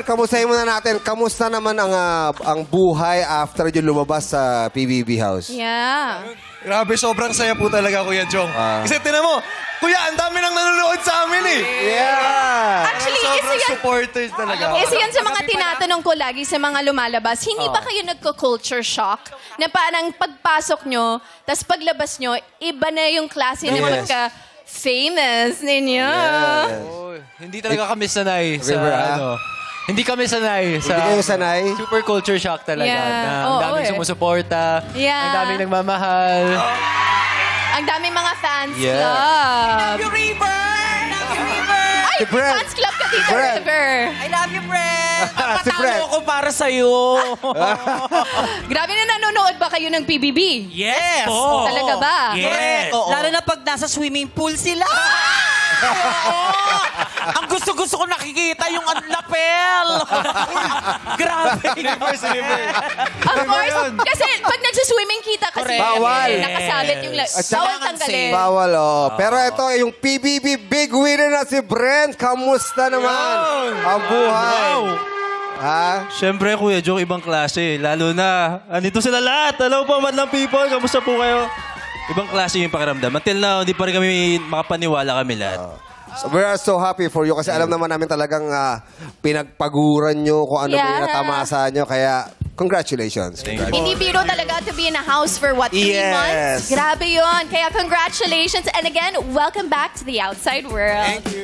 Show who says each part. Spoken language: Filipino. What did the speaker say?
Speaker 1: kamustahin muna natin. Kamusta naman ang buhay after yung lumabas sa PBB House?
Speaker 2: Yeah.
Speaker 3: Grabe, sobrang saya po talaga, Kuya Jong. Kasi tinan mo, Kuya, ang dami nang nanonood sa amin eh.
Speaker 1: Yeah!
Speaker 2: Actually,
Speaker 3: Sobrang supporters talaga.
Speaker 2: isa yan sa mga tinatanong ko lagi sa mga lumalabas. Hindi ba kayo nagko-culture shock? Na parang pagpasok nyo, tas paglabas nyo, iba na yung klase ng pagka-famous ninyo.
Speaker 4: Oh, hindi talaga kami sanay sa
Speaker 1: River,
Speaker 4: Hindi kami sanay sa...
Speaker 1: Hindi kayo sanay?
Speaker 4: Super culture shock talaga.
Speaker 2: Yeah.
Speaker 4: Na ang daming sumusuporta.
Speaker 2: Yeah.
Speaker 4: Ang daming nagmamahal.
Speaker 2: Ang daming mga fans
Speaker 4: Yeah.
Speaker 2: club.
Speaker 5: Love you, River! Love you, River!
Speaker 2: Ay,
Speaker 1: Si Brent.
Speaker 2: fans club ka dito,
Speaker 1: Brent.
Speaker 2: River.
Speaker 5: I love you, Brent!
Speaker 1: Si Brent.
Speaker 5: Patalo ko para sa'yo.
Speaker 2: Grabe na nanonood ba kayo ng PBB?
Speaker 5: Yes!
Speaker 2: Talaga ba?
Speaker 5: Yes! Lalo na pag nasa swimming pool sila. Ang gusto-gusto ko nakikita yung lapel. Grabe.
Speaker 2: Of course, kasi pag nagsiswimming kita kasi
Speaker 1: Bawal.
Speaker 2: nakasabit yung bawal tanggalin.
Speaker 1: Bawal, Pero ito, yung PBB big winner na si Brent. Kamusta naman ang buhay? Ha?
Speaker 6: Siyempre, Kuya Jong, ibang klase. Lalo na, andito sila lahat. Hello po, madlang people. Kamusta po kayo? Ibang klase yung pakiramdam. Until now, hindi pa rin kami makapaniwala kami lahat.
Speaker 1: So we are so happy for you kasi alam naman namin talagang pinagpaguran nyo kung ano yung natamasa nyo. Kaya, congratulations.
Speaker 2: Hindi biro talaga to be in a house for what, 3 months? Grabe yun. Kaya congratulations. And again, welcome back to the outside world.
Speaker 3: Thank you.